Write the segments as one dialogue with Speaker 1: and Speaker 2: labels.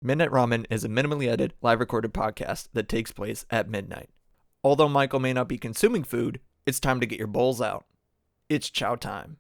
Speaker 1: Midnight Ramen is a minimally edited, live recorded podcast that takes place at midnight. Although Michael may not be consuming food, it's time to get your bowls out. It's chow time.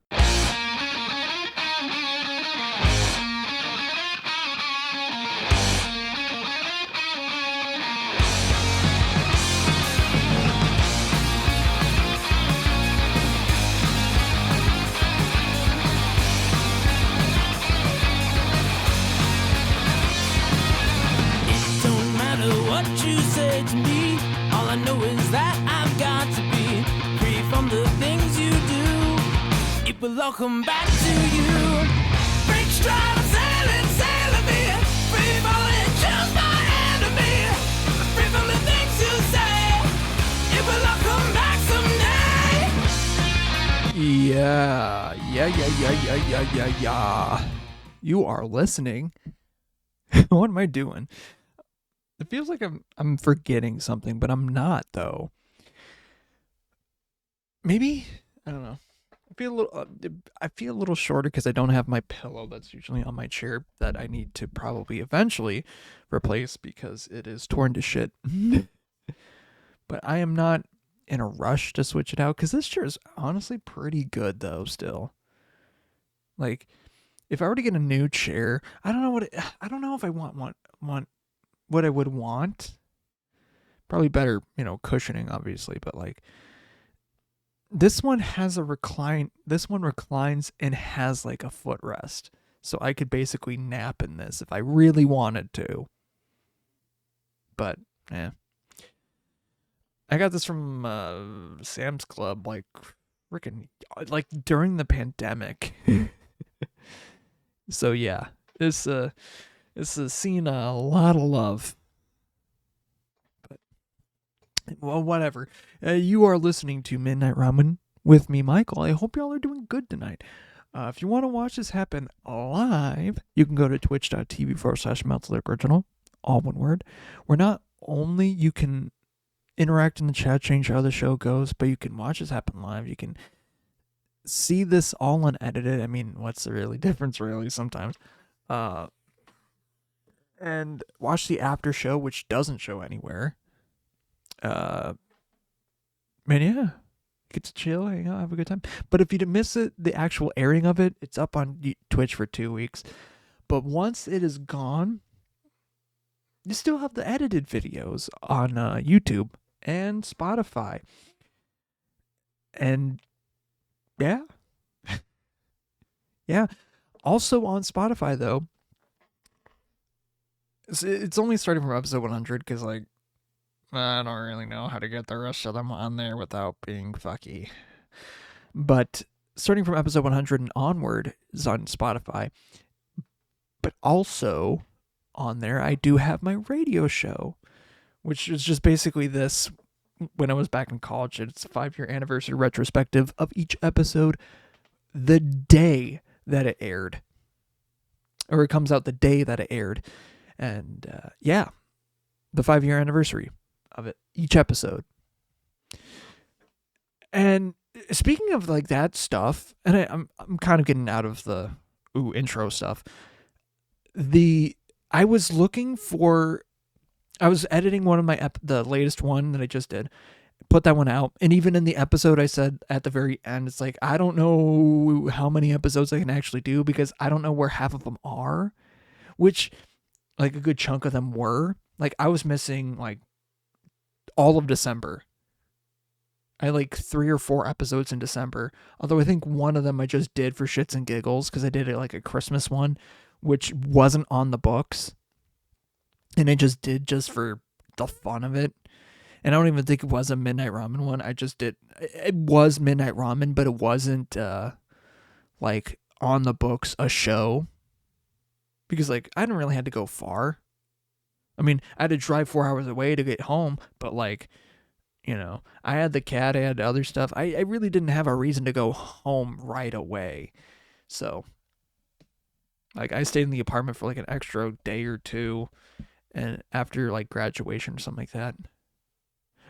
Speaker 2: To me, all I know is that I've got to be free from the things you do. It will all come back to you. Break stride, I'm sailing me. Free falling, choose my enemy. Free from the things you say. It will all come back someday.
Speaker 3: Yeah. You are listening. What am I doing? It feels like I'm forgetting something, but I'm not though. Maybe I don't know. I feel a little shorter because I don't have my pillow that's usually on my chair that I need to probably eventually replace because it is torn to shit. But I am not in a rush to switch it out because this chair is honestly pretty good though. Still, like if I were to get a new chair, I don't know if I want what I would want. Probably better, cushioning obviously, but like this one reclines and has like a footrest. So I could basically nap in this if I really wanted to. But yeah. I got this from Sam's Club like during the pandemic. So yeah, this has seen a lot of love. But, well, whatever. You are listening to Midnight Ramen with me, Michael. I hope y'all are doing good tonight. If you want to watch this happen live, you can go to twitch.tv/MeltLickOriginal, all one word. Where not only you can interact in the chat, change how the show goes, but you can watch this happen live. You can see this all unedited. I mean, what's the really difference, really, sometimes? And watch the after show, which doesn't show anywhere. Man, yeah, get to chill, hang out, have a good time. But if you miss it, the actual airing of it, it's up on Twitch for 2 weeks. But once it is gone, you still have the edited videos on YouTube and Spotify. And yeah, yeah. Also on Spotify though. It's only starting from episode 100 because, like, I don't really know how to get the rest of them on there without being fucky. But starting from episode 100 and onward is on Spotify. But also on there, I do have my radio show, which is just basically this. When I was back in college, it's a 5-year anniversary retrospective of each episode the day that it aired. Or it comes out the day that it aired. And yeah, the 5-year anniversary of it, each episode. And speaking of like that stuff, and I'm kind of getting out of the intro stuff. I was editing one of the latest one that I just did, put that one out, and even in the episode I said at the very end, it's like I don't know how many episodes I can actually do because I don't know where half of them are, which. Like a good chunk of them were. Like I was missing like all of December. I had like 3 or 4 episodes in December. Although I think one of them I just did for shits and giggles because I did it like a Christmas one, which wasn't on the books. And I just did just for the fun of it. And I don't even think it was a Midnight Ramen one. I just did. It was Midnight Ramen, but it wasn't like on the books a show. Because, like, I didn't really have to go far. I mean, I had to drive 4 hours away to get home. But, like, I had the cat. I had other stuff. I really didn't have a reason to go home right away. So, like, I stayed in the apartment for, like, an extra day or two. And after, like, graduation or something like that.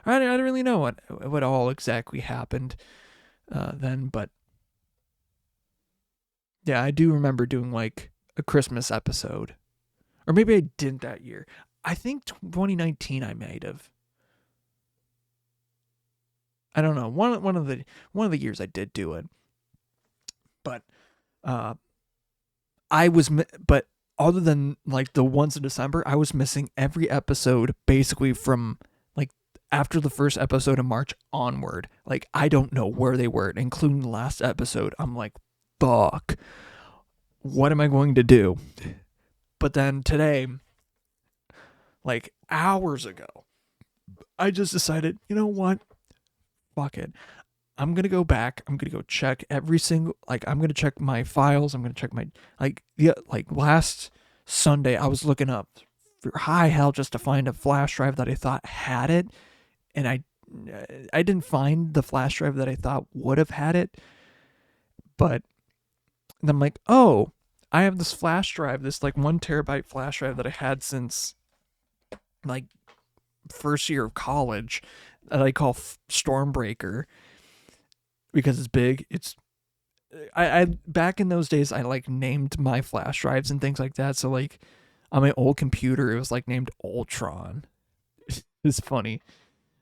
Speaker 3: I don't really know what all exactly happened then. But, yeah, I do remember doing, like, a Christmas episode Or maybe I didn't that year. I think 2019 I might have. I don't know. One of the years I did do it. But but other than like the ones in December, I was missing every episode basically from like after the first episode of March onward. Like I don't know where they were, including the last episode. I'm like, fuck. What am I going to do? But then today, like hours ago, I just decided, you know what? Fuck it. I'm going to go back. I'm going to go check every single, like, I'm going to check my files. I'm going to check my, like, last Sunday, I was looking up for high hell just to find a flash drive that I thought had it. And I didn't find the flash drive that I thought would have had it. But then I'm like, oh, I have this flash drive, this like 1 terabyte flash drive that I had since like first year of college that I call Stormbreaker. Because it's big. I back in those days I like named my flash drives and things like that. So like on my old computer it was like named Ultron. It's funny.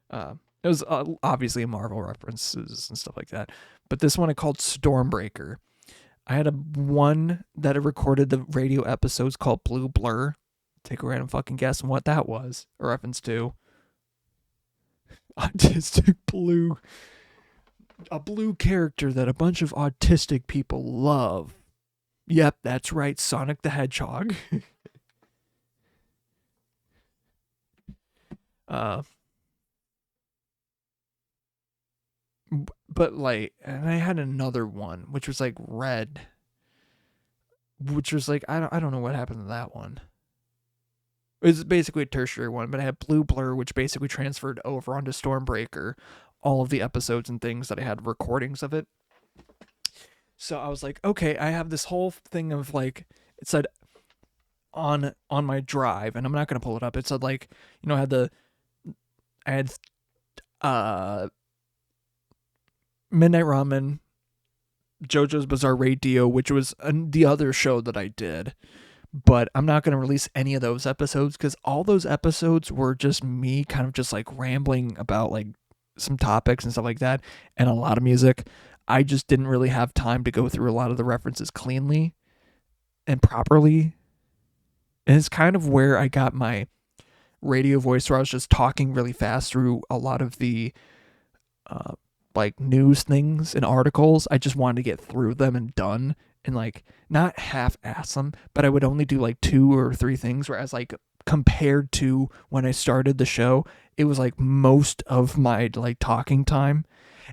Speaker 3: It was obviously a Marvel references and stuff like that. But this one I called Stormbreaker. I had one that I recorded the radio episodes called Blue Blur. Take a random fucking guess on what that was a reference to. Autistic blue. A blue character that a bunch of autistic people love. Yep, that's right, Sonic the Hedgehog. But like, and I had another one, which was like red, which was like, I don't know what happened to that one. It was basically a tertiary one, but I had Blue Blur, which basically transferred over onto Stormbreaker. All of the episodes and things that I had recordings of it. So I was like, okay, I have this whole thing of like, it said on my drive, and I'm not going to pull it up. It said like, you know, I had Midnight Ramen, JoJo's Bizarre Radio, which was the other show that I did. But I'm not going to release any of those episodes because all those episodes were just me kind of just like rambling about like some topics and stuff like that, and a lot of music. I just didn't really have time to go through a lot of the references cleanly and properly. And it's kind of where I got my radio voice, where I was just talking really fast through a lot of the like news things and articles. I just wanted to get through them and done, and like not half-ass them, but I would only do like 2 or 3 things, whereas like compared to when I started the show, it was like most of my like talking time,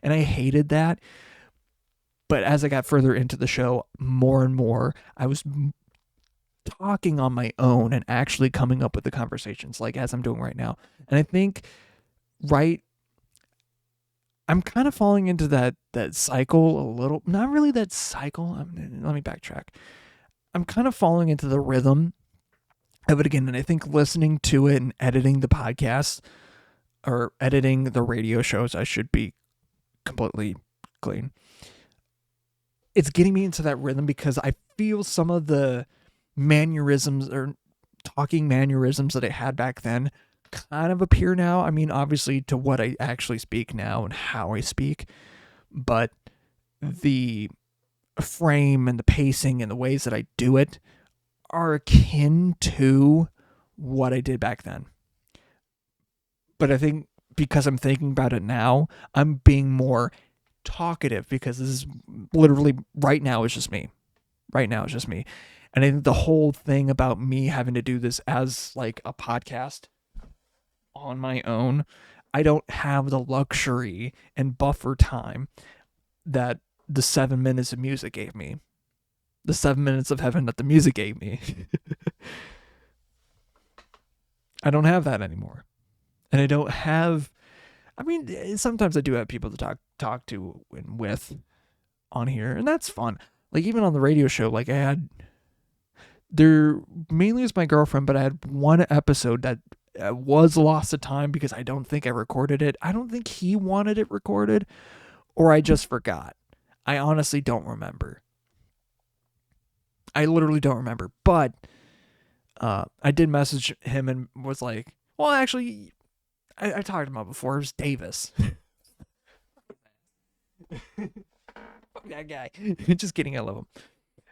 Speaker 3: and I hated that. But as I got further into the show, more and more, I was talking on my own and actually coming up with the conversations, like as I'm doing right now. And I think, I'm kind of falling into that cycle a little. Not really that cycle. Let me backtrack. I'm kind of falling into the rhythm of it again, and I think listening to it and editing the podcast or editing the radio shows, I should be completely clean. It's getting me into that rhythm because I feel some of the mannerisms or talking mannerisms that I had back then kind of appear now. I mean, obviously to what I actually speak now and how I speak, but the frame and the pacing and the ways that I do it are akin to what I did back then. But I think because I'm thinking about it now, I'm being more talkative because this is literally right now it's just me. Right now it's just me. And I think the whole thing about me having to do this as like a podcast on my own, I don't have the luxury and buffer time that the 7 minutes of music gave me. The 7 minutes of heaven that the music gave me. I don't have that anymore. And I don't have, I mean, sometimes I do have people to talk to and with on here, and that's fun. Like even on the radio show, like there mainly is my girlfriend, but I had one episode that was lost of time because I don't think I recorded it. I don't think he wanted it recorded, or I just forgot. I honestly don't remember. I literally don't remember, but I did message him and was like, well, actually, I talked about before. It was Davis. Fuck that guy. Just kidding. I love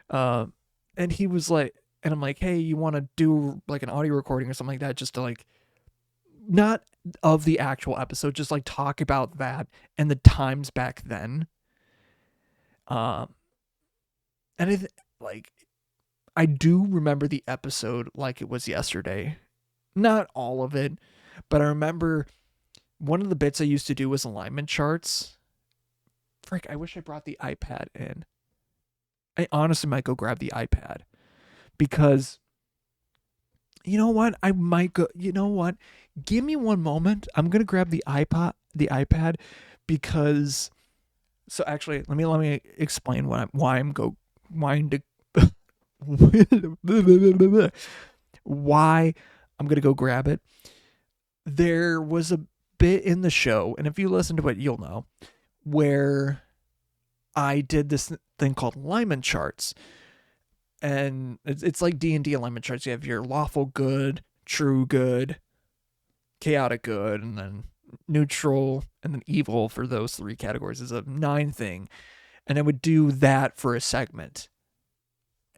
Speaker 3: him. And he was like, and I'm like, hey, you want to do like an audio recording or something like that, just to like, not of the actual episode, just like talk about that and the times back then. And I do remember the episode like it was yesterday. Not all of it, but I remember one of the bits I used to do was alignment charts. Frick, I wish I brought the iPad in. I honestly might go grab the iPad because you know what? I might go, you know what? Give me one moment. I'm going to grab the iPad because so actually, let me explain why I'm going to go grab it. There was a bit in the show, and if you listen to it, you'll know, where I did this thing called alignment charts. And it's like D&D alignment charts. You have your lawful good, true good, chaotic good, and then neutral, and then evil for those 3 categories is a 9 thing. And I would do that for a segment.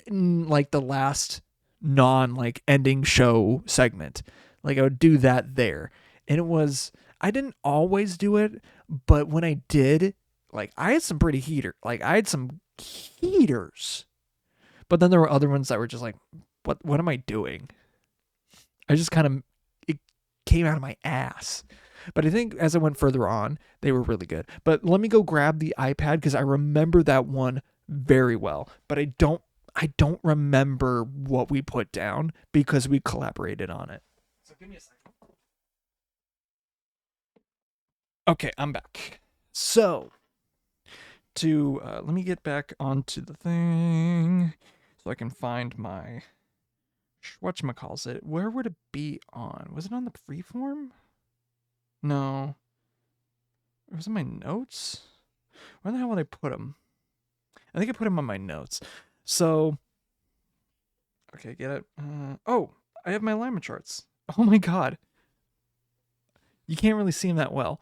Speaker 3: In like the last like ending show segment. Like I would do that there. And it was, I didn't always do it, but when I did, like I had some pretty I had some heaters. But then there were other ones that were just like, what am I doing? I just kind of, it came out of my ass. But I think as I went further on, they were really good. But let me go grab the iPad because I remember that one very well. But I don't remember what we put down because we collaborated on it. So give me a second. Okay, I'm back. So, let me get back onto the thing so I can find my whatchamacallit. Where would it be on? Was it on the freeform? No. It was in my notes? Where the hell would I put them? I think I put them on my notes. So, okay, get it. Oh, I have my alignment charts. Oh my god. You can't really see them that well.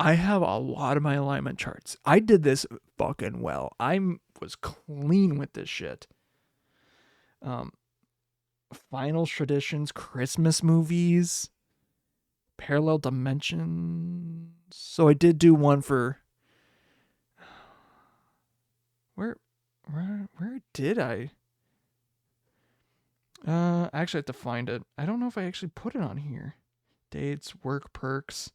Speaker 3: I have a lot of my alignment charts. I did this fucking well. I was clean with this shit. Final traditions, Christmas movies, parallel dimensions. So I did do one for where did I? Actually I have to find it. I don't know if I actually put it on here. Dates, work perks,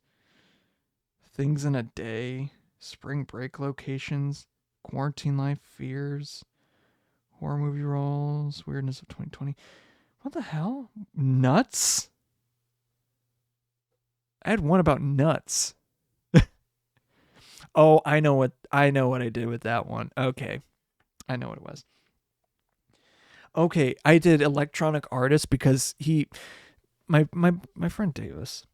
Speaker 3: things in a day, spring break locations, quarantine life fears, horror movie roles, weirdness of 2020. What the hell? Nuts? I had one about nuts. Oh, I know what I did with that one. Okay. I know what it was. Okay, I did electronic artist because my friend Davis,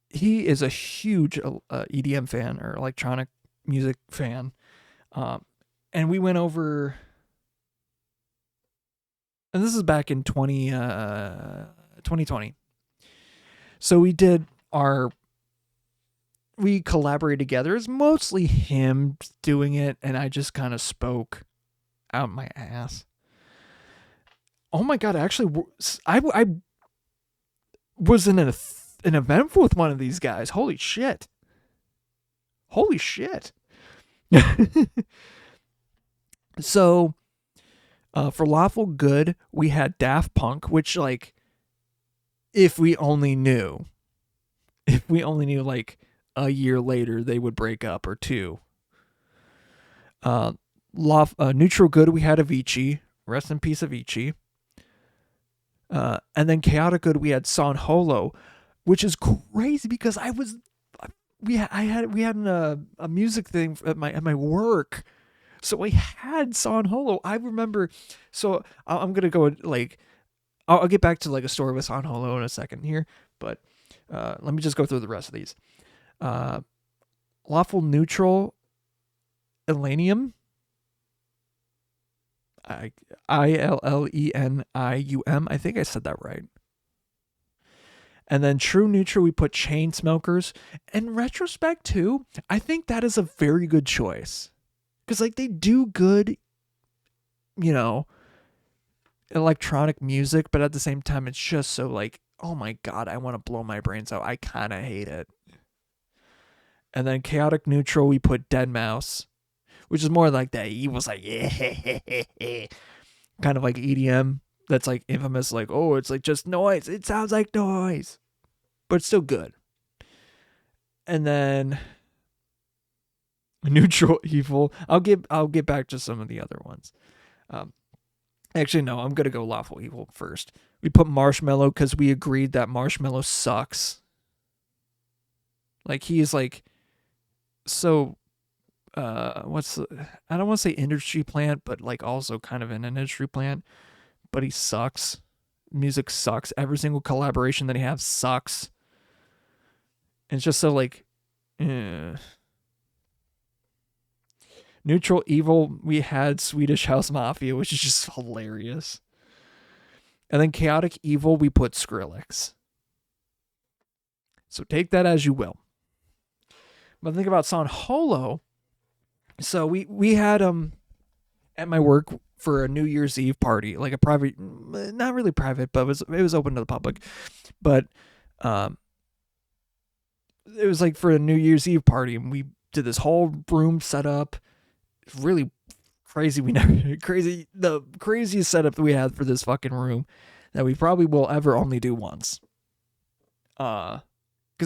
Speaker 3: he is a huge EDM fan or electronic music fan. And we went over, and this is back in 2020. So we collaborated together. It's mostly him doing it, and I just kind of spoke out my ass. Oh my god! Actually, I was in an event with one of these guys. Holy shit! Holy shit! So, for Lawful Good, we had Daft Punk, which like, if we only knew, like a year later they would break up or 2. Neutral Good, we had Avicii. Rest in peace, Avicii. And then Chaotic Good, we had San Holo, which is crazy because we had a music thing at my work, so we had San Holo. I remember. So I'm gonna go like, I'll get back to like a story with San Holo in a second here, but let me just go through the rest of these. Lawful Neutral, Elanium. Illenium. I think I said that right. And then True Neutral, we put Chainsmokers. In retrospect, too, I think that is a very good choice. Because, like, they do good, you know, electronic music, but at the same time, it's just so, like, oh my God, I want to blow my brains out. I kind of hate it. And then Chaotic Neutral, we put Deadmau5, which is more like that evil, like, kind of like EDM. That's like infamous, like, oh, it's like just noise. It sounds like noise, but it's still good. And then Neutral Evil. I'll get back to some of the other ones. Actually, no, I'm gonna go Lawful Evil first. We put Marshmello because we agreed that Marshmello sucks. Like, he is like so. I don't want to say industry plant, but like also kind of an industry plant. But he sucks. Music sucks. Every single collaboration that he has sucks. And it's just so like, Neutral Evil, we had Swedish House Mafia, which is just hilarious. And then Chaotic Evil, we put Skrillex. So take that as you will. But think about San Holo. So we had at my work for a New Year's Eve party, like a private, not really private, but it was open to the public. But it was like for a New Year's Eve party, and we did this whole room setup. Really crazy. The craziest setup that we had for this fucking room that we probably will ever only do once. Because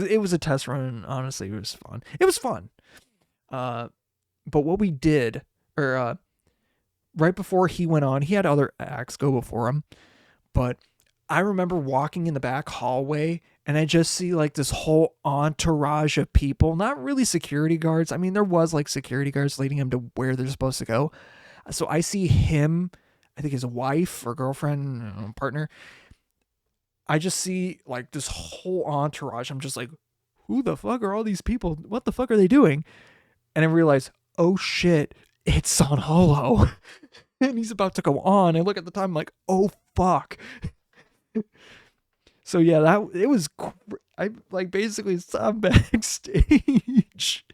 Speaker 3: it was a test run, and honestly, it was fun. It was fun. But what we did, right before he went on, he had other acts go before him, but I remember walking in the back hallway and I just see like this whole entourage of people, not really security guards. I mean, there was like security guards leading him to where they're supposed to go. So I see him, I think his wife or girlfriend, partner. I just see like this whole entourage. I'm just like, who the fuck are all these people? What the fuck are they doing? And I realize, oh shit, it's San Holo. And he's about to go on. I look at the time, I'm like, oh fuck. So yeah, it was, I like basically saw him backstage.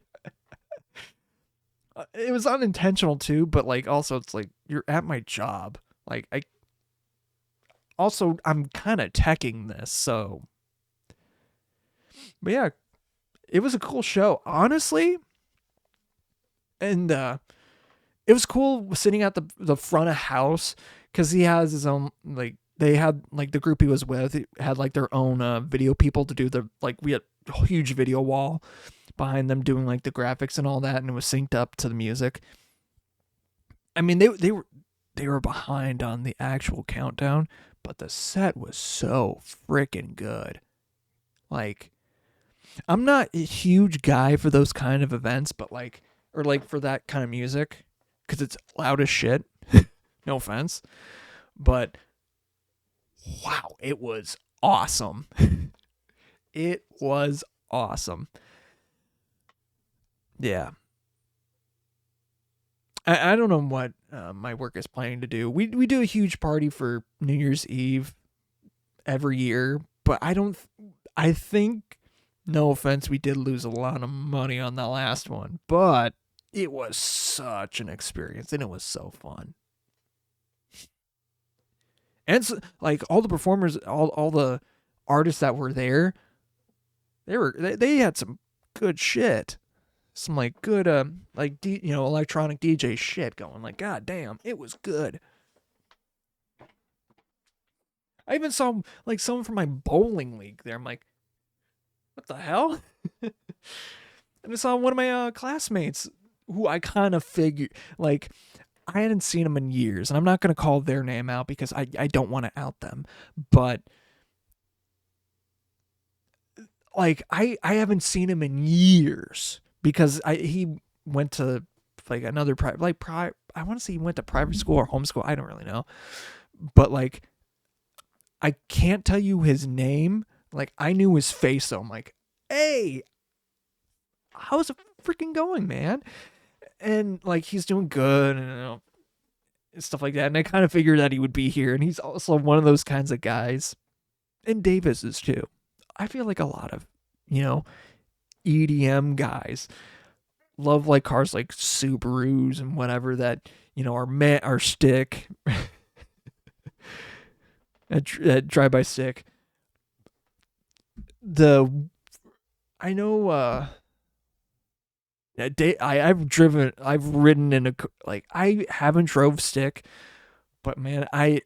Speaker 3: It was unintentional too, but like also it's like, you're at my job. Like I'm kind of teching this, so. But yeah, it was a cool show, honestly. And it was cool sitting at the front of house because he has his own, like, they had, like, the group he was with had, like, their own video people to do we had a huge video wall behind them doing, like, the graphics and all that, and it was synced up to the music. I mean, they were behind on the actual countdown, but the set was so freaking good. Like, I'm not a huge guy for those kind of events, but like, or like for that kind of music, because it's loud as shit. No offense. But wow, it was awesome. It was awesome. Yeah. I don't know what my work is planning to do. We do a huge party for New Year's Eve every year, but I think, no offense, we did lose a lot of money on that last one, but it was such an experience and it was so fun. And so, like, all the performers, all the artists that were there, they had some good shit. Some like good electronic DJ shit going. Like, god damn, it was good. I even saw like someone from my bowling league there. I'm like, what the hell? And I saw one of my classmates who I kind of figured, like, I hadn't seen them in years, and I'm not going to call their name out because I don't want to out them, but like I haven't seen him in years because he went to like another I want to say he went to private school or homeschool. I don't really know, but like I can't tell you his name. Like, I knew his face, though. I'm like, hey, how's it freaking going, man? And like, he's doing good, and stuff like that. And I kind of figured that he would be here. And he's also one of those kinds of guys. And Davis is too. I feel like a lot of, EDM guys love like cars like Subarus and whatever that, are stick. that drive by stick. I know, I've ridden in I haven't drove stick, but man, I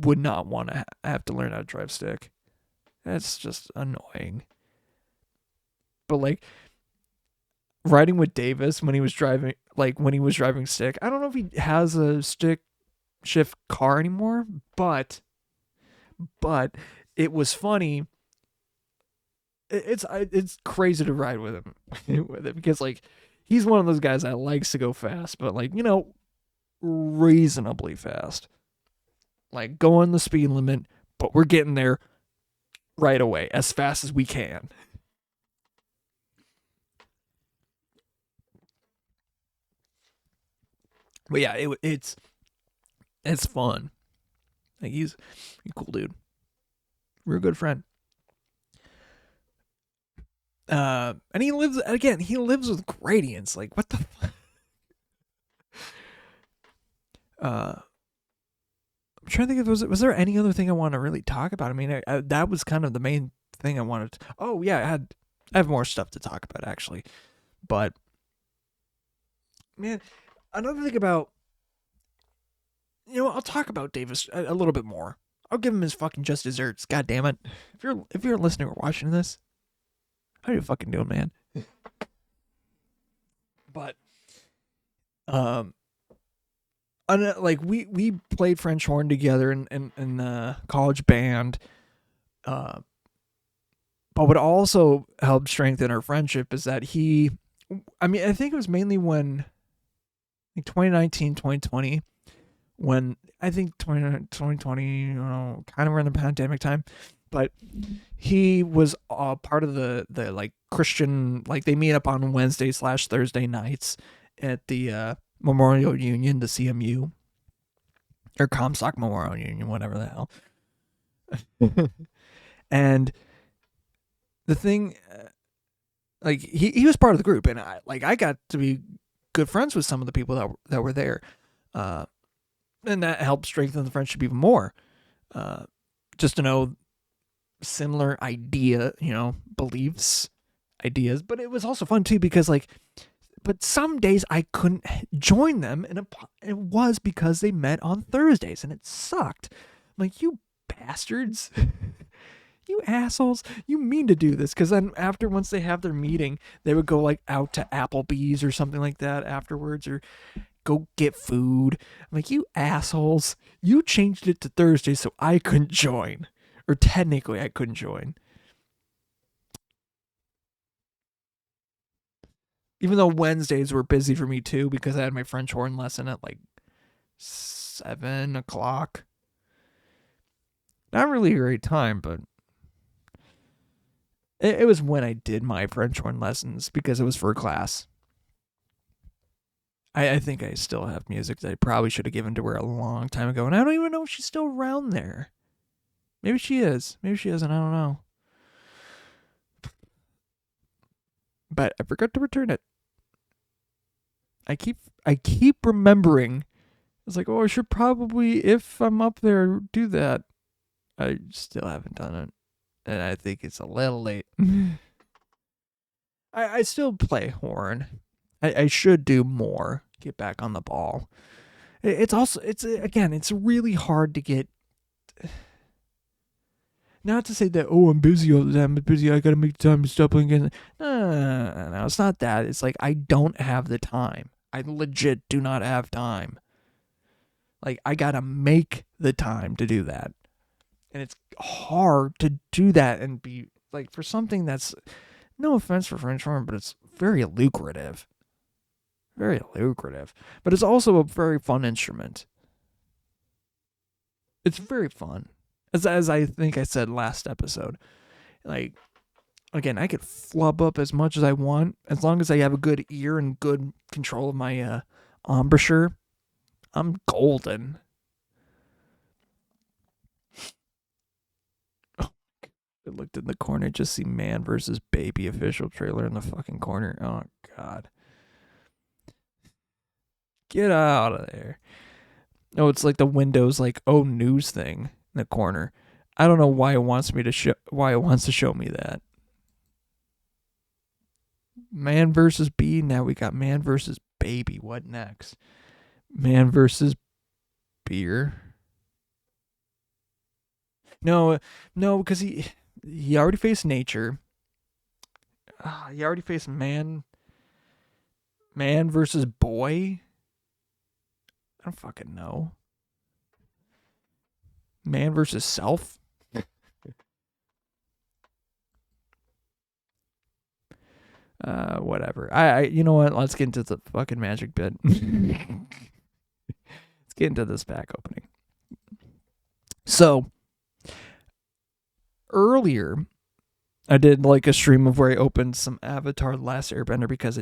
Speaker 3: would not want to have to learn how to drive stick. That's just annoying. But like riding with Davis when he was driving stick, I don't know if he has a stick shift car anymore, but it was funny. It's crazy to ride with him because like he's one of those guys that likes to go fast, but like reasonably fast, like going the speed limit, but we're getting there right away as fast as we can. But yeah, it's fun. Like he's a cool dude. We're a good friend. And he lives with gradients. Like, what the fuck? I'm trying to think if was there any other thing I want to really talk about? I mean, that was kind of the main thing I wanted to. Oh yeah, I have more stuff to talk about actually. But man, another thing about I'll talk about Davis a little bit more. I'll give him his fucking just desserts. God damn it. If you're listening or watching this, how you fucking doing, man? But like we played French horn together in the college band. But what also helped strengthen our friendship is that I think it was mainly when 2019, 2020, when I think 2020, kind of around the pandemic time, but he was part of the like Christian, like they meet up on Wednesday/Thursday nights at the Memorial Union, the CMU, or Comstock Memorial Union, whatever the hell. And the thing, like he was part of the group, and I got to be good friends with some of the people that were there, and that helped strengthen the friendship even more. Just to know similar beliefs, ideas, but it was also fun too because but some days I couldn't join them, and it was because they met on Thursdays, and it sucked. I'm like, you bastards. You assholes, you mean to do this, because then once they have their meeting, they would go like out to Applebee's or something like that afterwards, or go get food. I'm like, you assholes, you changed it to Thursday so I couldn't join, or technically I couldn't join. Even though Wednesdays were busy for me too, because I had my French horn lesson at like 7 o'clock. Not really a great time, but it was when I did my French horn lessons because it was for a class. I think I still have music that I probably should have given to her a long time ago, and I don't even know if she's still around there. Maybe she is. Maybe she isn't. I don't know. But I forgot to return it. I keep remembering. It's like, oh, I should probably, if I'm up there, do that. I still haven't done it. And I think it's a little late. I still play horn. I should do more. Get back on the ball. It's really hard to get. Not to say that, oh, I'm busy all the time. I'm busy. I gotta make time to stop playing games. No, it's not that. It's like I don't have the time. I legit do not have time. Like, I gotta make the time to do that. And it's hard to do that and be, like, for something that's, no offense for French horn, but it's very lucrative. Very lucrative. But it's also a very fun instrument. It's very fun. As I think I said last episode. Like, again, I could flub up as much as I want. As long as I have a good ear and good control of my embouchure, I'm golden. Oh, I looked in the corner, just see Man versus Baby official trailer in the fucking corner. Oh, God. Get out of there. No, it's like the Windows like news thing in the corner. I don't know why it wants me to why it wants to show me that. Man versus Bee. Now we got Man versus Baby. What next? Man versus Beer. No, because he already faced Nature. He already faced Man versus Boy. I don't fucking know. Man versus Self. Whatever. I you know what? Let's get into the fucking magic bit. Let's get into this pack opening. So earlier, I did like a stream of where I opened some Avatar: The Last Airbender because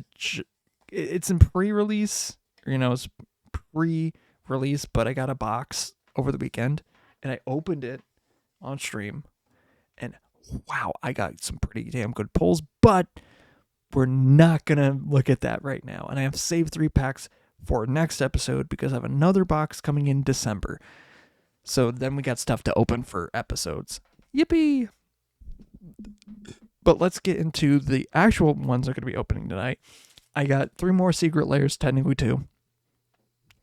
Speaker 3: it's in pre-release. It's pre-release, but I got a box over the weekend and I opened it on stream, and wow, I got some pretty damn good pulls, but we're not going to look at that right now. And I have saved 3 packs for next episode because I have another box coming in December. So then we got stuff to open for episodes. Yippee! But let's get into the actual ones I'm going to be opening tonight. I got 3 more secret layers, technically 2.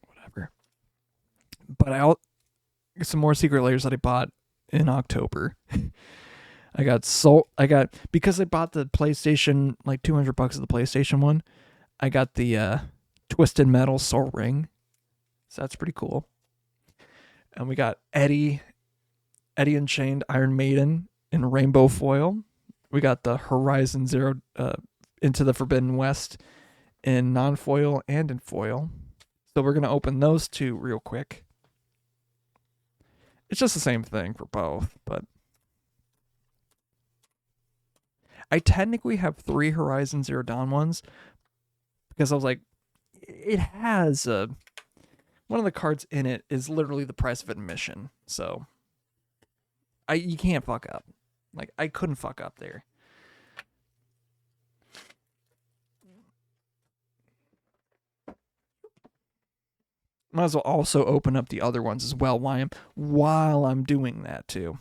Speaker 3: Whatever. But some more secret layers that I bought in October. Because I bought the PlayStation, like $200 of the PlayStation one, I got the Twisted Metal Soul Ring. So that's pretty cool. And we got Eddie Unchained Iron Maiden in rainbow foil. We got the Horizon Zero Into the Forbidden West in non-foil and in foil. So we're going to open those 2 real quick. It's just the same thing for both, but I technically have 3 Horizon Zero Dawn ones because I was like, it has one of the cards in it is literally the price of admission. So you can't fuck up. Like, I couldn't fuck up there. Might as well also open up the other ones as well while I'm doing that too.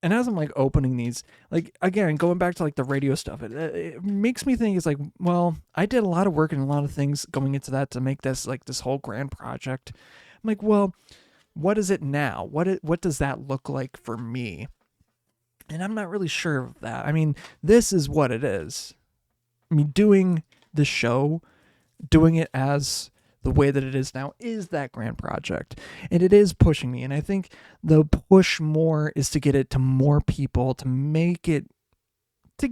Speaker 3: And as I'm like opening these, like again, going back to like the radio stuff, it makes me think it's like, well, I did a lot of work and a lot of things going into that to make this like this whole grand project. I'm like, well, what is it now? What does that look like for me? And I'm not really sure of that. I mean, this is what it is. I mean, doing the show, doing it as the way that it is now is that grand project. And it is pushing me. And I think the push more is to get it to more people, to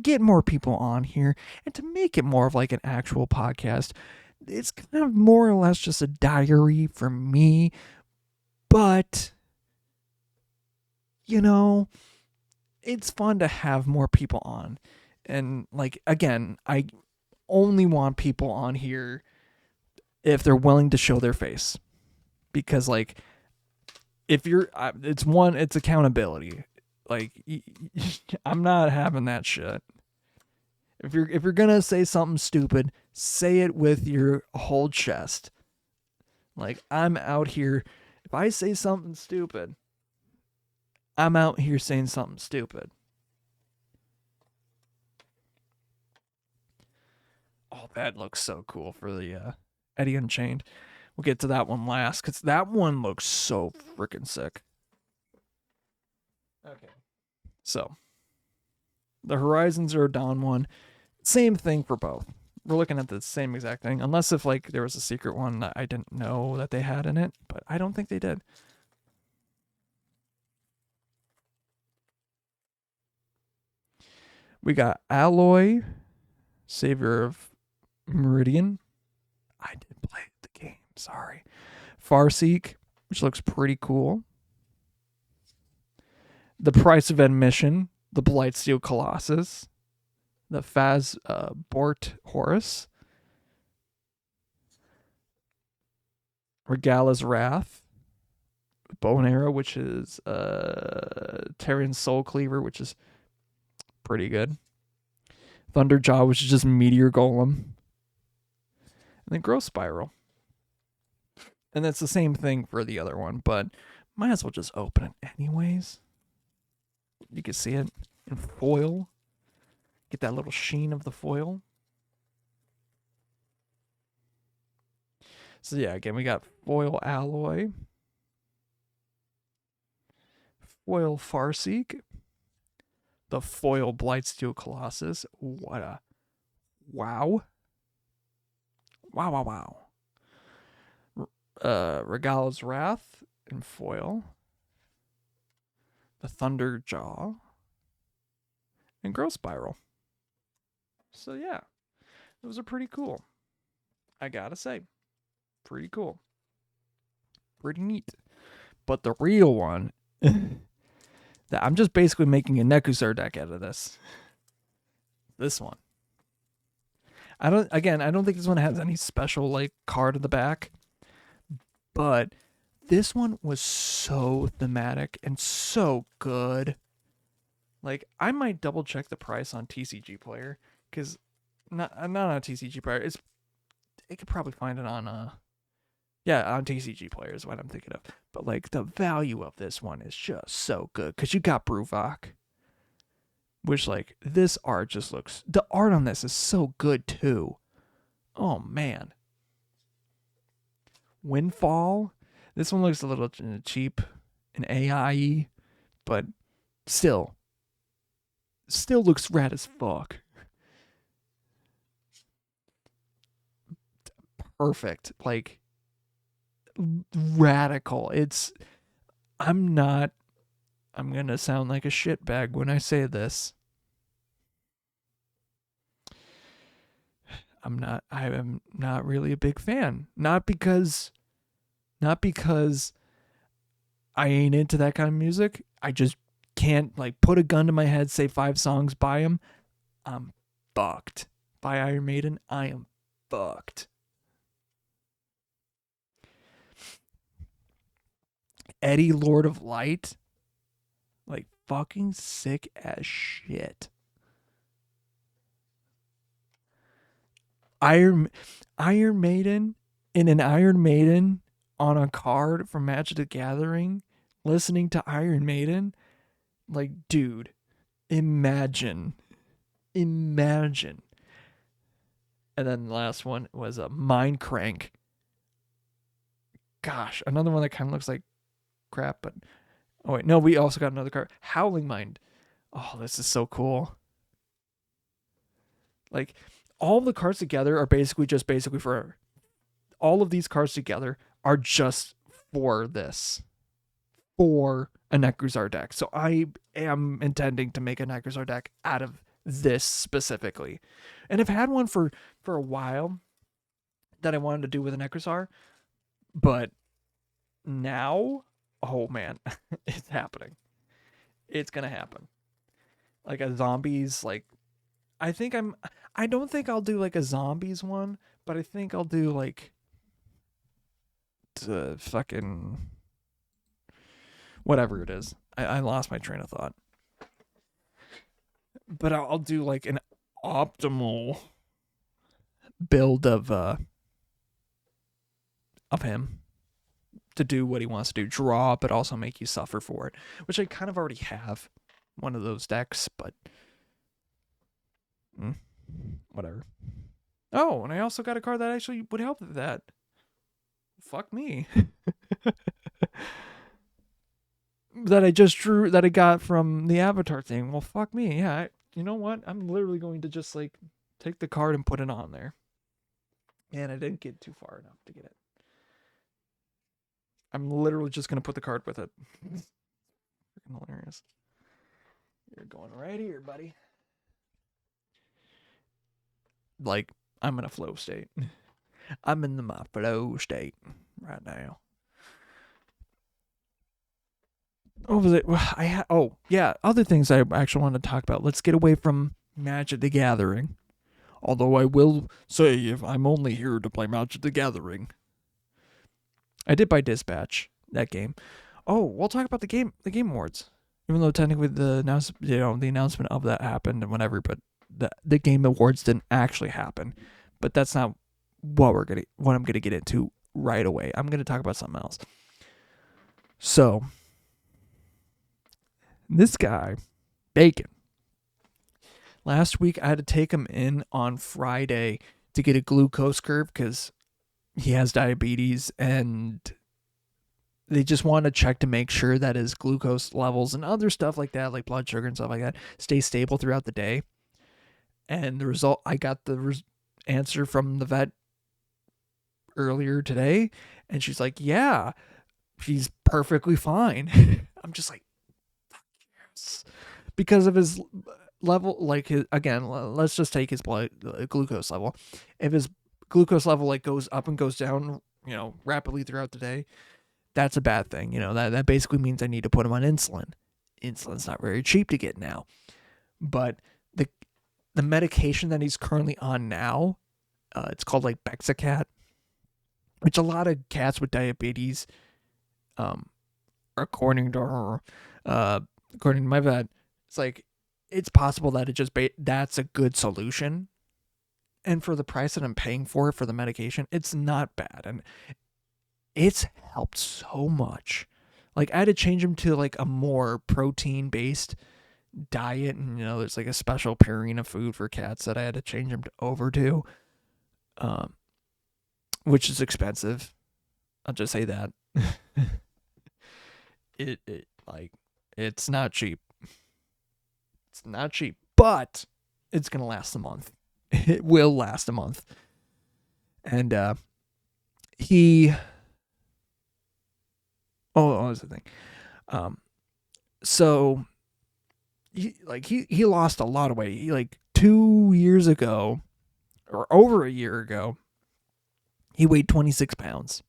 Speaker 3: get more people on here, and to make it more of like an actual podcast. It's kind of more or less just a diary for me. But, it's fun to have more people on. And like, again, I only want people on here if they're willing to show their face, because like if you're it's accountability. Like I'm not having that shit. If you're gonna say something stupid, say it with your whole chest. Like, I'm out here, if I say something stupid, I'm out here saying something stupid. Oh, that looks so cool for the Eddie Unchained. We'll get to that one last, because that one looks so freaking sick. Okay. So, the Horizon Zero Dawn one, same thing for both. We're looking at the same exact thing, unless if like there was a secret one that I didn't know that they had in it, but I don't think they did. We got Alloy, Savior of Meridian. I did play the game, sorry. Farseek, which looks pretty cool. The Price of Admission, the Blightsteel Colossus. the Faz Bort Horus, Regala's Wrath, Bow and Arrow, which is Terran Soul Cleaver, which is pretty good. Thunderjaw, which is just Meteor Golem. And then Growth Spiral. And that's the same thing for the other one, but might as well just open it anyways. You can see it in foil. Get that little sheen of the foil. So yeah, again, we got foil alloy, foil Farseek, the foil Blightsteel Colossus. What a wow. Wow. Regala's Wrath in foil, the Thunderjaw, and Growth Spiral. So yeah, those are pretty cool. I gotta say, pretty cool. Pretty neat. But the real one, that I'm just basically making a Nekusar deck out of this. This one. I don't think this one has any special like card in the back. But this one was so thematic and so good. Like, I might double check the price on TCG Player, because not on TCG Player. It could probably find it on on TCG Player is what I'm thinking of. But like, the value of this one is just so good, because you got Bruvok, which like, this art just looks, the art on this is so good too. Oh man. Windfall. This one looks a little cheap and AI, but still looks rad as fuck. Perfect. Like, radical. I'm gonna sound like a shitbag when I say this. I am not really a big fan. Not because I ain't into that kind of music. I just can't like put a gun to my head, say 5 songs by him. I'm fucked. By Iron Maiden, I am fucked. Eddie, Lord of Light, like fucking sick as shit. Iron Maiden in an Iron Maiden on a card from Magic the Gathering, listening to Iron Maiden, like, dude, imagine. And then the last one was a Mind Crank. Gosh, another one that kind of looks like crap, but oh wait, no, we also got another card, Howling Mind. Oh, this is so cool. Like, all the cards together are basically for all of these cards together are just for this, for a Nekusar deck. So I am intending to make a Nekusar deck out of this specifically, and I've had one for a while that I wanted to do with a Nekusar, but now, oh man, it's happening. It's gonna happen. Like a zombies, like I don't think I'll do like a zombies one, but I think I'll do like the fucking whatever it is. I lost my train of thought. But I'll do like an optimal build of him to do what he wants to do, draw, but also make you suffer for it, which I kind of already have one of those decks, but whatever. Oh, and I also got a card that actually would help with that. Fuck me. That I just drew, that I got from the Avatar thing. Well, fuck me. Yeah, you know what? I'm literally going to just like take the card and put it on there. And I didn't get too far enough to get it. I'm literally just going to put the card with it. Freaking hilarious. You're going right here, buddy. Like, I'm in a flow state. I'm in my flow state right now. What was it? Other things I actually wanted to talk about. Let's get away from Magic the Gathering. Although I will say, if I'm only here to play Magic the Gathering. I did buy Dispatch, that game. Oh, we'll talk about the Game Awards. Even though technically the announcement of that happened and whatever, but the Game Awards didn't actually happen. But that's not what I'm gonna get into right away. I'm gonna talk about something else. So, this guy, Bacon. Last week I had to take him in on Friday to get a glucose curve because he has diabetes, and they just want to check to make sure that his glucose levels and other stuff like that, like blood sugar and stuff like that, stay stable throughout the day. And the result, I got the answer from the vet earlier today, and she's like, yeah, he's perfectly fine. I'm just like, fuck yes. Because of his level, like, let's just take his blood glucose level. If his glucose level like goes up and goes down, rapidly throughout the day, that's a bad thing. That basically means I need to put him on insulin. Insulin's not very cheap to get now, but the medication that he's currently on now, it's called like Bexacat, which a lot of cats with diabetes, according to my vet, it's like, it's possible that that's a good solution. And for the price that I'm paying for it for the medication, it's not bad. And it's helped so much. Like, I had to change him to like a more protein-based diet. And, there's like a special Purina food for cats that I had to change him over to, which is expensive. I'll just say that. It's not cheap. It's not cheap, but it's going to last a month. It will last a month. And that's the thing. So he lost a lot of weight. He, like, 2 years ago, or over a year ago, he weighed 26 pounds.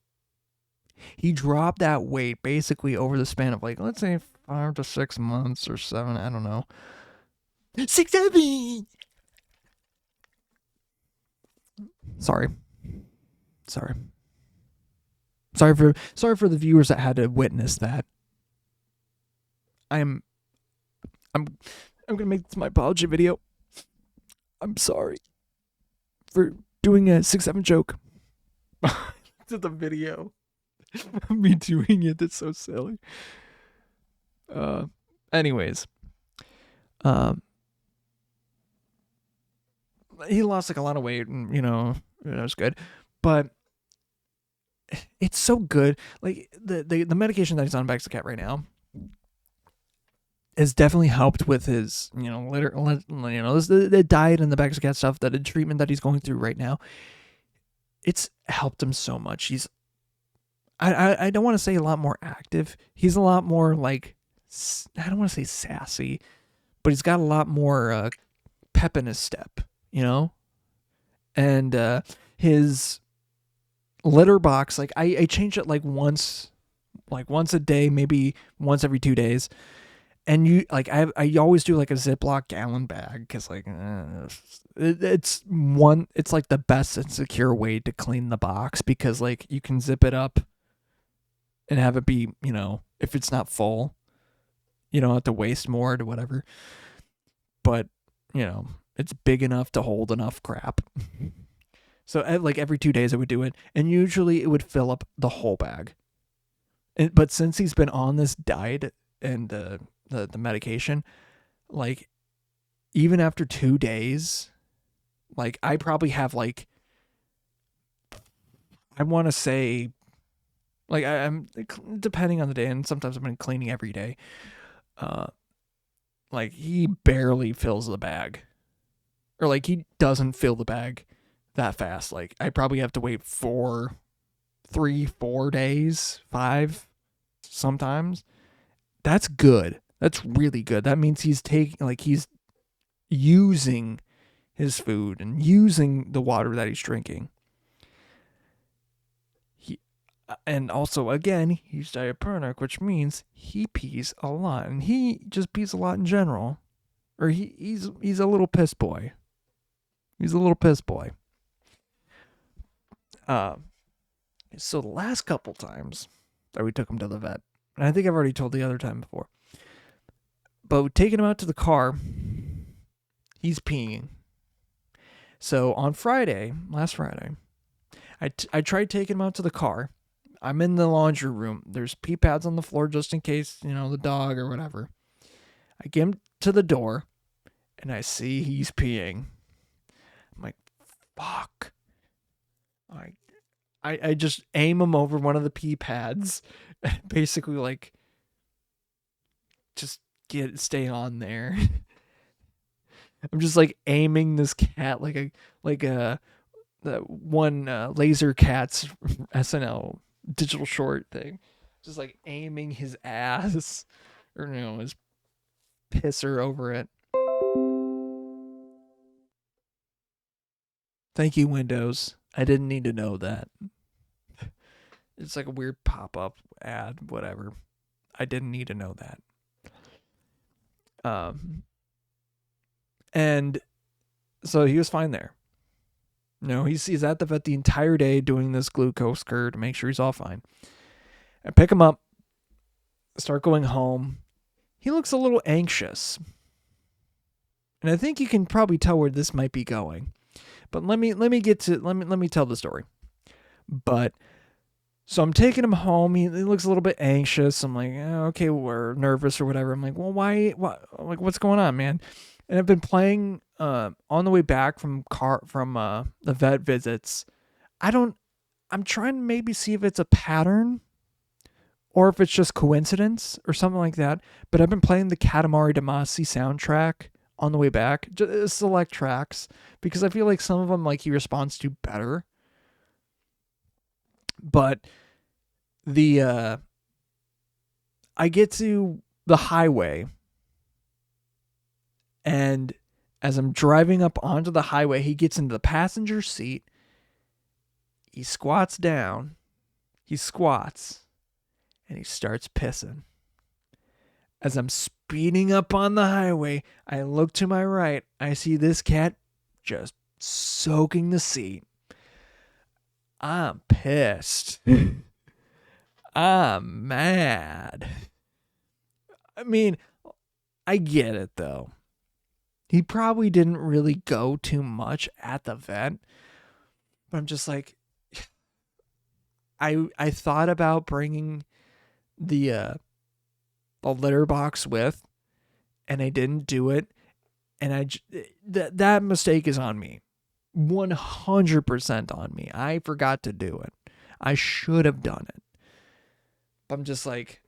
Speaker 3: He dropped that weight basically over the span of, like, let's say 5 to 6 months or 7, I don't know. 6, 7. Sorry for the viewers that had to witness that. I'm gonna make this my apology video. I'm sorry for doing a 6, 7 joke to the video. Me doing it, that's so silly. Anyways, he lost like a lot of weight, and it was good, but it's so good. Like, the medication that he's on Bexacat right now has definitely helped with his the diet and the Bexacat stuff, the treatment that he's going through right now. It's helped him so much. He's I don't want to say a lot more active. He's a lot more, like, I don't want to say sassy, but he's got a lot more pep in his step, and his litter box, like, I change it like once a day, maybe once every 2 days. And I always do like a Ziploc gallon bag, because like it's like the best and secure way to clean the box, because like you can zip it up and have it be, if it's not full, you don't have to waste more to whatever, but it's big enough to hold enough crap. So like every 2 days I would do it, and usually it would fill up the whole bag. But since he's been on this diet and the medication, like, even after 2 days, like, I probably have, like, I want to say, like, I'm depending on the day, and sometimes I've been cleaning every day, like, he barely fills the bag, or like he doesn't fill the bag that fast. Like, I probably have to wait 4 days, 5 sometimes. That's good. That's really good. That means he's using his food and using the water that he's drinking. And also, again, he's diaphragmatic, which means he pees a lot. And he just pees a lot in general. Or he's a little piss boy. He's a little piss boy. So the last couple times that we took him to the vet, and I think I've already told the other time before, but we've taken him out to the car, he's peeing. So on last Friday, I tried taking him out to the car. I'm in the laundry room. There's pee pads on the floor just in case, the dog or whatever. I get him to the door, and I see he's peeing. I'm like, fuck. I just aim him over one of the pee pads, and basically like, just stay on there. I'm just like aiming this cat like the one Laser Cats SNL digital short thing, just like aiming his ass or his pisser over it. Thank you, Windows. I didn't need to know that. It's like a weird pop-up ad, whatever. I didn't need to know that. And so he was fine there. He's at the vet the entire day doing this glucose curve to make sure he's all fine. I pick him up, start going home. He looks a little anxious. And I think you can probably tell where this might be going. But let me tell the story. But so I'm taking him home. He looks a little bit anxious. I'm like, okay, we're nervous or whatever. I'm like, well, why? What? Like, what's going on, man? And I've been playing on the way back from the vet visits. I'm trying to maybe see if it's a pattern or if it's just coincidence or something like that. But I've been playing the Katamari Damacy soundtrack on the way back, just select tracks, because I feel like some of them like he responds to better. But I get to the highway, and as I'm driving up onto the highway, he gets into the passenger seat. He squats down. He squats, and he starts pissing. As I'm speeding up on the highway, I look to my right. I see this cat just soaking the seat. I'm pissed. I'm mad. I mean, I get it though. He probably didn't really go too much at the vet, but I'm just like, I thought about bringing the litter box with, and I didn't do it, and that mistake is on me. 100% on me. I forgot to do it. I should have done it. But I'm just like,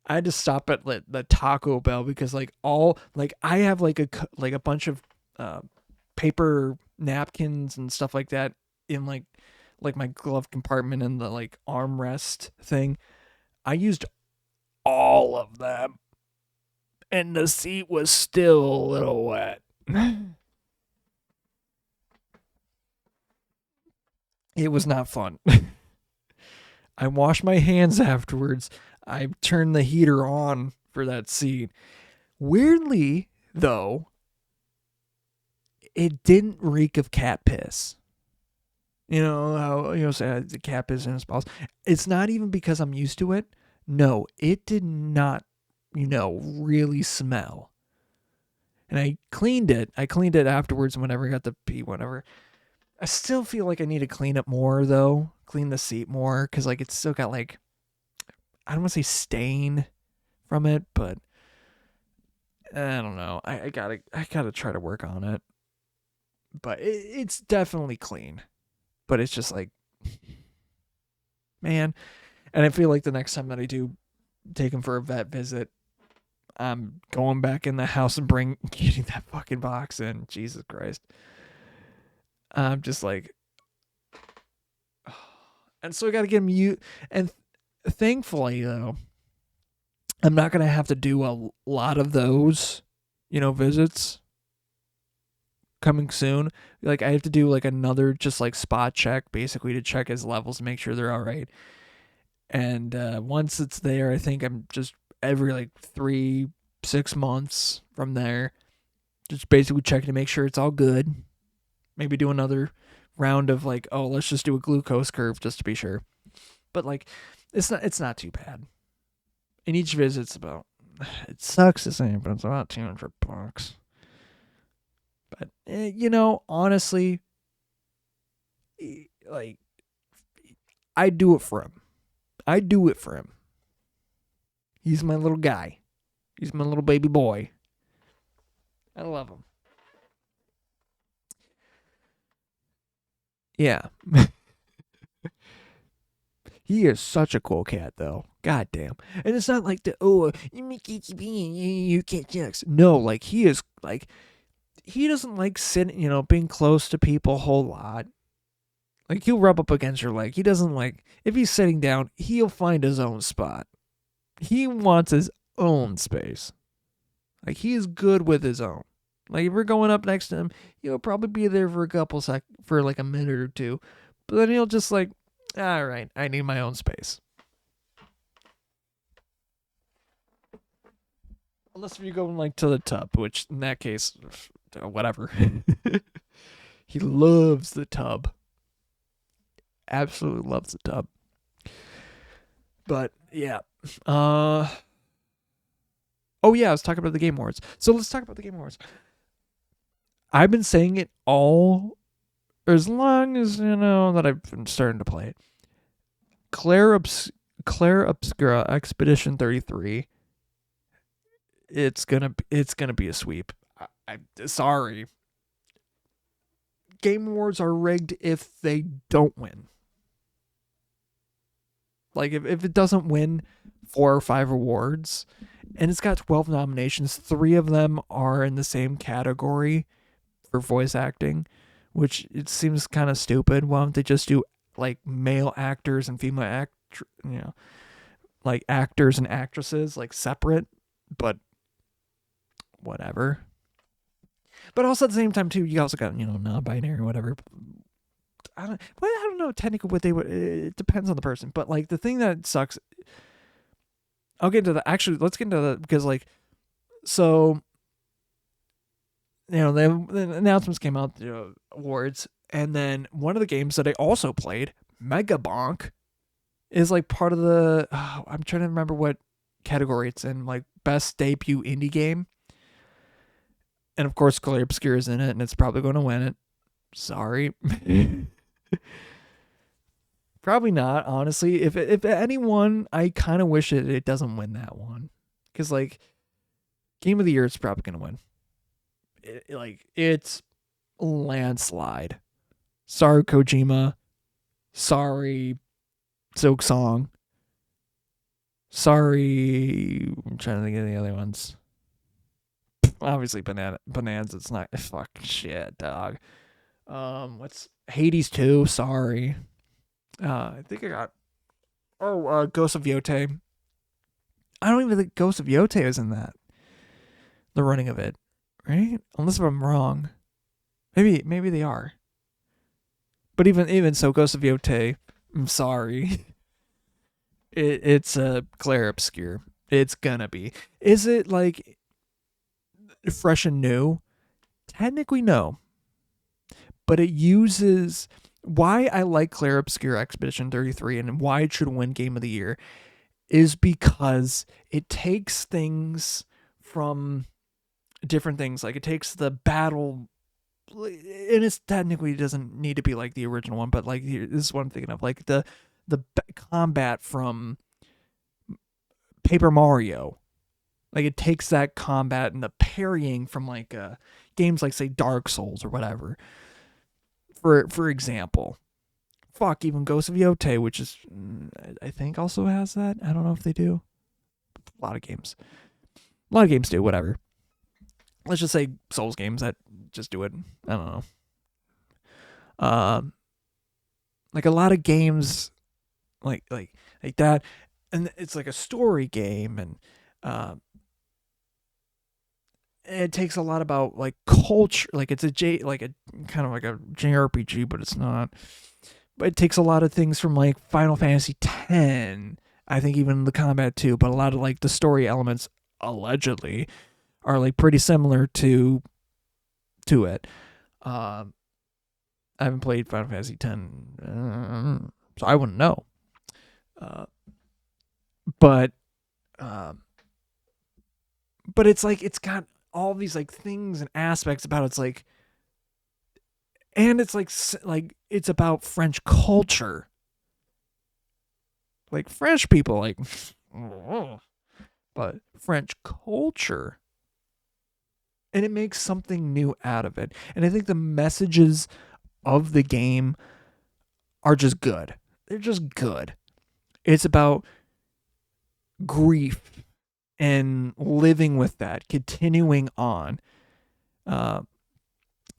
Speaker 3: I had to stop at the Taco Bell because I have like a bunch of paper napkins and stuff like that in like my glove compartment and the like armrest thing. I used all of them. And the seat was still a little wet. It was not fun. I washed my hands afterwards. I turned the heater on for that seat. Weirdly, though, it didn't reek of cat piss. You know how say the cat piss in his balls. It's not even because I'm used to it. No, it did not really smell. And I cleaned it. Afterwards whenever I got to pee, whatever. I still feel like I need to clean it more, though. Clean the seat more, because like it's still got like, I don't want to say stain from it, but I don't know. I gotta try to work on it. But it's definitely clean. But it's just like, man. And I feel like the next time that I do take him for a vet visit, I'm going back in the house and getting that fucking box in. Jesus Christ. I'm just like, and so I got to get him and thankfully though, I'm not going to have to do a lot of those, visits coming soon. Like I have to do like another just like spot check basically to check his levels and make sure they're all right. And once it's there, I think I'm just every like 3-6 months from there. Just basically checking to make sure it's all good. Maybe do another round of like, oh, let's just do a glucose curve just to be sure. But like, it's not too bad. And each visit's about, it sucks to say, but it's about $200. But honestly, like, I do it for him. He's my little guy. He's my little baby boy. I love him. Yeah. He is such a cool cat, though. God damn. And it's not like you can't jacks. No, like, he is, like, he doesn't like sitting, being close to people a whole lot. Like, he'll rub up against your leg. He doesn't like, if he's sitting down, he'll find his own spot. He wants his own space. Like, he is good with his own. Like, if we're going up next to him, he'll probably be there for for like a minute or two. But then he'll just like, all right, I need my own space. Unless you're going like to the tub, which in that case, whatever. He loves the tub. Absolutely loves the tub. But yeah. Oh yeah, I was talking about the Game Awards. So let's talk about the Game Awards. I've been saying it all as long as that I've been starting to play it. Claire Obscura Expedition 33. It's gonna be a sweep. I'm sorry. Game Awards are rigged if they don't win. Like, if it doesn't win 4 or 5 awards, and it's got 12 nominations, 3 of them are in the same category for voice acting, which it seems kind of stupid. Why don't they just do, like, male actors and female like, actors and actresses, like, separate, but whatever. But also at the same time, too, you also got, non-binary, whatever. I don't know technically what they would. It depends on the person, but like the thing that sucks. I'll get into that. Actually, let's get into that because like, so the announcements came out, awards, and then one of the games that I also played, Mega Bonk, is like part of the. I'm trying to remember what category it's in, like best debut indie game, and of course, Claire Obscure is in it, and it's probably going to win it. Sorry. Probably not, honestly. If anyone, I kind of wish it doesn't win that one. Because, like, Game of the Year is probably going to win. It's landslide. Sorry, Kojima. Sorry, Silk Song. Sorry, I'm trying to think of the other ones. Obviously, Bonanza, it's not. Fuck, shit, dog. What's Hades 2? Sorry. I think I got Ghost of Yotei. I don't even think Ghost of Yotei is in that. The running of it, right? Unless if I'm wrong. Maybe they are. But even so, Ghost of Yotei, I'm sorry. It's Claire Obscure. It's gonna be. Is it like fresh and new? Technically, no. But it uses why I like Claire Obscure Expedition 33 and why it should win Game of the Year is because it takes things from different things. Like it takes the battle, and it's technically doesn't need to be like the original one, but like this is what I'm thinking of, like the combat from Paper Mario. Like it takes that combat and the parrying from like games like say Dark Souls or whatever. For example, even Ghost of Yotei, which is I think also has that. I don't know if they do. A lot of games do. Whatever. Let's just say Souls games that just do it. I don't know. Like a lot of games, like that, and it's like a story game, and it takes a lot about like culture, like it's a kind of like a JRPG, but it's not. But it takes a lot of things from like Final Fantasy X, I think even the combat too, but a lot of like the story elements allegedly are like pretty similar to it. I haven't played Final Fantasy X, so I wouldn't know. But it's like it's got all these like things and aspects about it's like, and it's like it's about French culture. Like French people, like, but French culture. And it makes something new out of it. And I think the messages of the game are just good. They're just good. It's about grief and living with that, continuing on.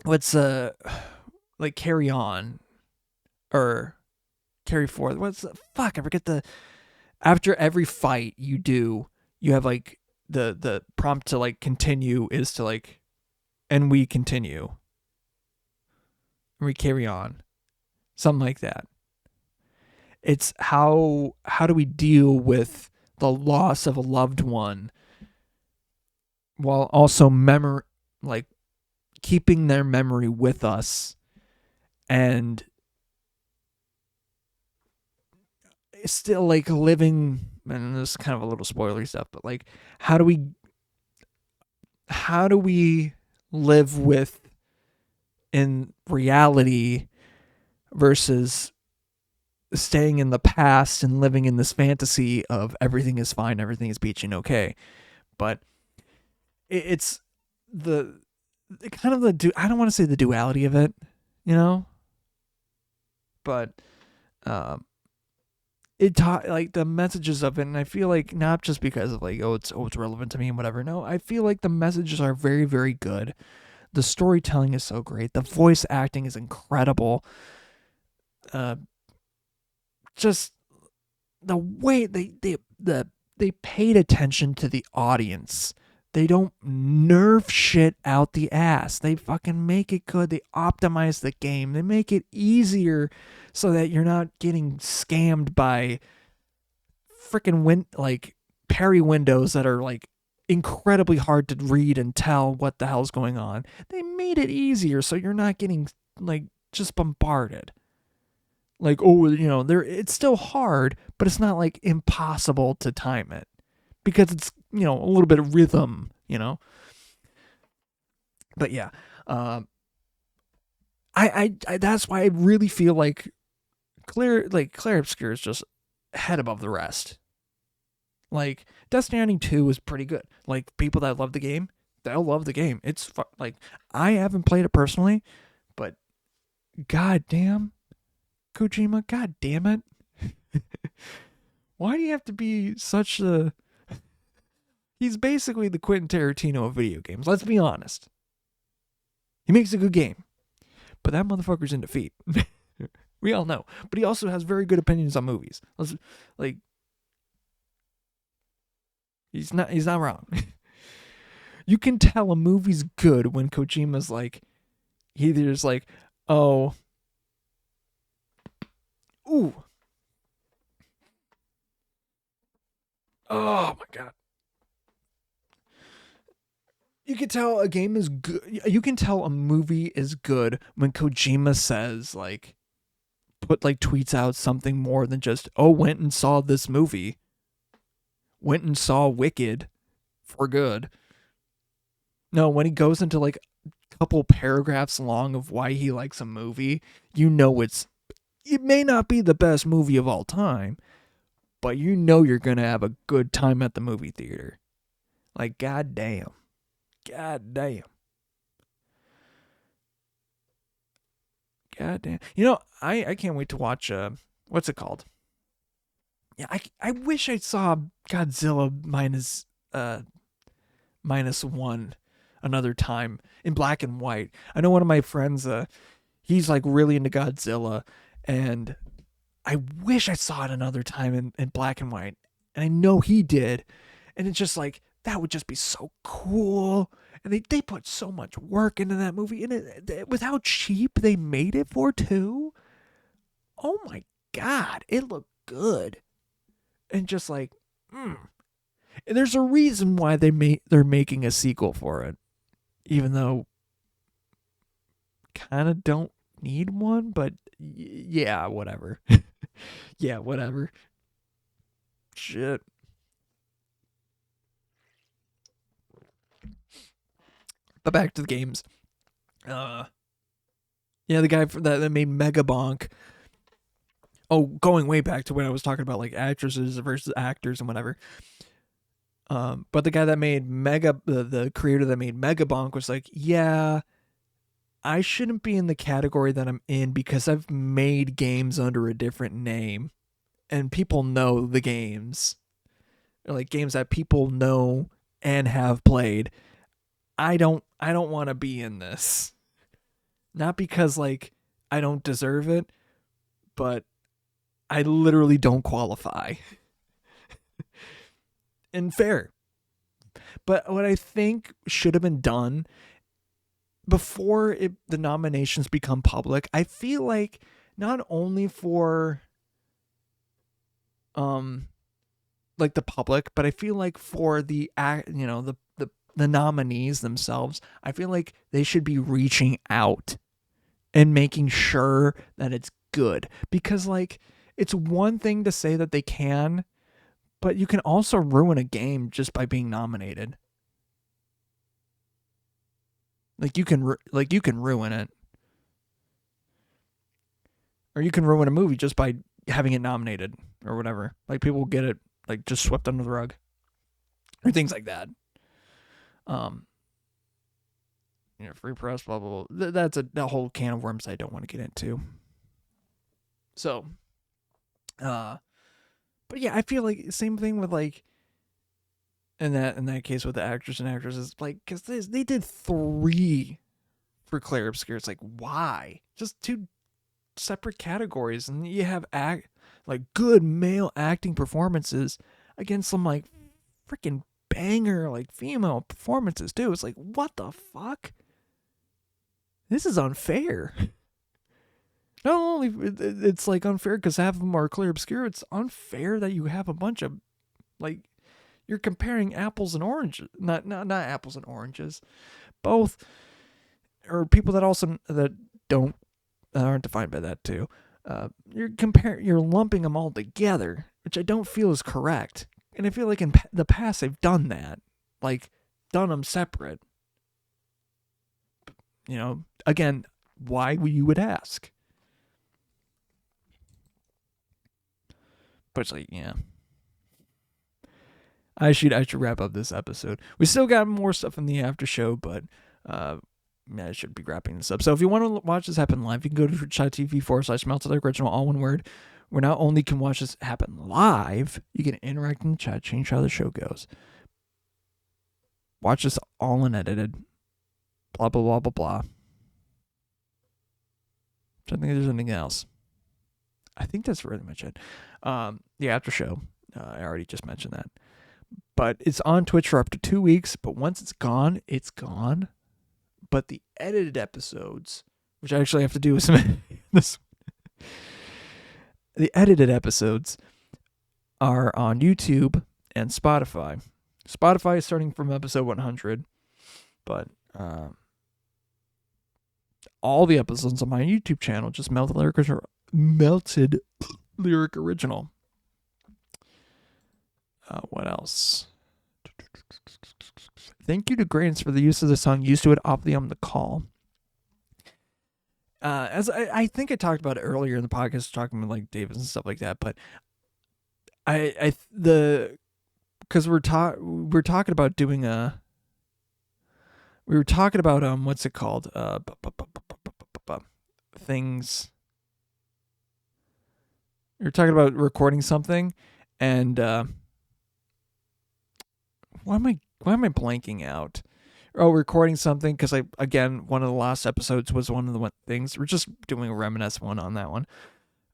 Speaker 3: Let's like carry on or carry forth. I forget after every fight you have like the prompt to like continue is to like, and we continue. And we carry on. Something like that. It's how do we deal with the loss of a loved one while also like keeping their memory with us and still like living, and this is kind of a little spoilery stuff, but like how do we live with in reality versus staying in the past and living in this fantasy of everything is fine, everything is peachy and okay. But it's the kind of I don't want to say the duality of it, you know, but it taught like the messages of it, and I feel like not just because of like it's relevant to me and whatever. No, I feel like the messages are very, very good. The storytelling is so great. The voice acting is incredible. Just the way they paid attention to the audience. They don't nerf shit out the ass. They fucking make it good. They optimize the game. They make it easier so that you're not getting scammed by freaking like parry windows that are like incredibly hard to read and tell what the hell's going on. They made it easier so you're not getting like just bombarded. Like, oh, you know, it's still hard, but it's not like impossible to time it because it's, you know, a little bit of rhythm, you know. But yeah, I that's why I really feel like Claire Obscure is just head above the rest. Like Destiny 2 is pretty good. Like people that love the game, they'll love the game. It's like I haven't played it personally, but goddamn. Kojima, god damn it. Why do you have to be such a... He's basically the Quentin Tarantino of video games, let's be honest. He makes a good game, but that motherfucker's in defeat. We all know. But he also has very good opinions on movies. Like, he's not wrong. You can tell a movie's good when Kojima's like, either is like, oh... Ooh. Oh my god. You can tell a game is good. You can tell a movie is good when Kojima says like tweets out something more than just, oh, went and saw this movie. Went and saw Wicked for good. No, when he goes into like a couple paragraphs long of why he likes a movie, you know it may not be the best movie of all time, but you know you're going to have a good time at the movie theater. Like, goddamn. Goddamn. Goddamn. You know, I can't wait to watch, what's it called? Yeah, I wish I saw Godzilla minus one another time in black and white. I know one of my friends, he's like really into Godzilla, and I wish I saw it another time in black and white. And I know he did. And it's just like, that would just be so cool. And they put so much work into that movie. And with how cheap they made it for, too. Oh my God. It looked good. and just like, And there's a reason why they're making a sequel for it, even though kind of don't need one, but yeah, whatever. Yeah, whatever. Shit. But back to the games. Yeah, the guy that made Mega Bonk. Oh, going way back to when I was talking about like actresses versus actors and whatever. But the guy that made the creator that made Mega Bonk was like, yeah, I shouldn't be in the category that I'm in because I've made games under a different name, and people know the games, or like games that people know and have played. I don't want to be in this. Not because like I don't deserve it, but I literally don't qualify. And fair. But what I think should have been done before the nominations become public, I feel like not only for like the public, but I feel like for the nominees themselves, I feel like they should be reaching out and making sure that it's good, because like it's one thing to say that they can, but you can also ruin a game just by being nominated. Like you can ruin it, or you can ruin a movie just by having it nominated or whatever. Like people will get it like just swept under the rug, or things like that. Free press, blah blah blah. That's a whole can of worms I don't want to get into. So, but yeah, I feel like same thing with like in that case with the actors and actresses, like because they did 3 for Claire Obscure. It's like, why? Just 2 separate categories, and you have like good male acting performances against some like freaking banger like female performances too. It's like, what the fuck? This is unfair. Not only it's like unfair because half of them are Clear Obscure, it's unfair that you have a bunch of like you're comparing apples and oranges, not apples and oranges, both, or people that also that aren't defined by that too. You're lumping them all together, which I don't feel is correct, and I feel like in the past they've done that, like done them separate. Again, why you would ask? But it's like, yeah. I should wrap up this episode. We still got more stuff in the after show, but I should be wrapping this up. So if you want to watch this happen live, you can go to twitch.tv/melted original, all one word, where not only can watch this happen live, you can interact in the chat, change how the show goes. Watch this all unedited. Blah, blah, blah, blah, blah. I don't think there's anything else. I think that's really much it. The after show, I already just mentioned that. But it's on Twitch for up to 2 weeks. But once it's gone, it's gone. But the edited episodes, which I actually have to do with some this, the edited episodes are on YouTube and Spotify. Spotify is starting from episode 100, but all the episodes on my YouTube channel, just Melted Lyric Original. What else? Thank you to Grants for the use of the song "Used to It" off the The Call. As I think I talked about it earlier in the podcast, talking about like Davis and stuff like that, but because we're talking about doing we were talking about what's it called, things. We were talking about recording something, and why am I blanking out? Oh, recording something, because one of the last episodes was one of the things. We're just doing a reminisce one on that one,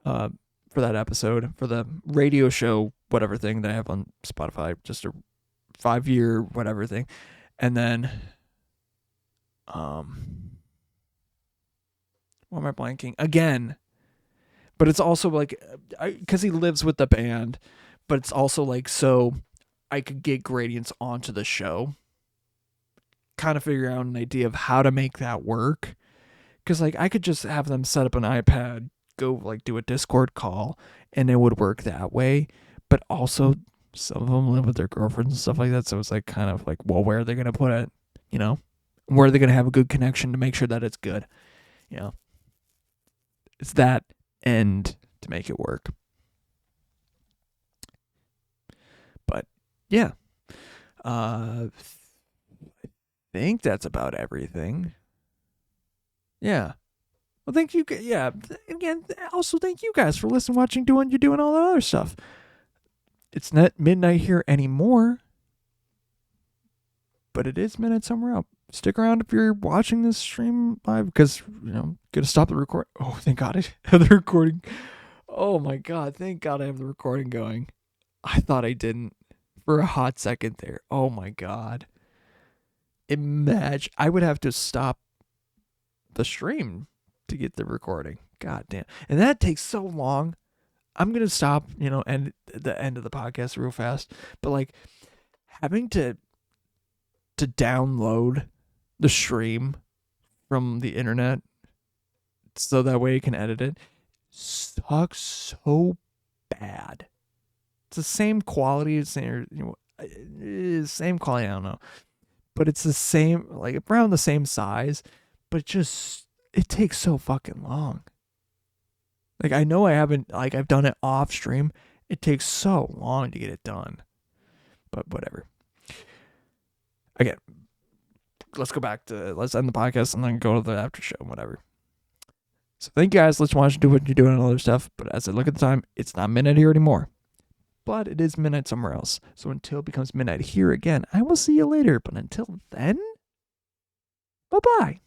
Speaker 3: for that episode, for the radio show, whatever thing that I have on Spotify, just a 5-year whatever thing. And then, why am I blanking? Again. But it's also like, because he lives with the band, but it's also like so I could get gradients onto the show. Kind of figure out an idea of how to make that work. Because like I could just have them set up an iPad, go like do a Discord call, and it would work that way. But also some of them live with their girlfriends and stuff like that. So it's like kind of like, well, where are they going to put it? You know, where are they going to have a good connection to make sure that it's good? You know, it's that end to make it work. But yeah, I think that's about everything. Yeah. Well, thank you. Yeah. Again, also thank you guys for listening, watching, doing all that other stuff. It's not midnight here anymore, but it is midnight somewhere else. Stick around if you're watching this stream live because, gonna stop the record. Oh, thank God I have the recording. Oh my God. Thank God I have the recording going. I thought I didn't for a hot second there. Oh my God. Imagine I would have to stop the stream to get the recording. God damn. And that takes so long. I'm going to stop, end the end of the podcast real fast. But like having to download the stream from the internet so that way you can edit it sucks so bad. It's the same quality, same quality, I don't know. But it's the same, like around the same size, but it takes so fucking long. Like I know I've done it off stream. It takes so long to get it done. But whatever. Again, let's end the podcast and then go to the after show, whatever. So thank you guys. Let's watch and do what you're doing and all other stuff. But as I look at the time, it's not midnight here anymore. But it is midnight somewhere else. So until it becomes midnight here again, I will see you later. But until then, bye-bye.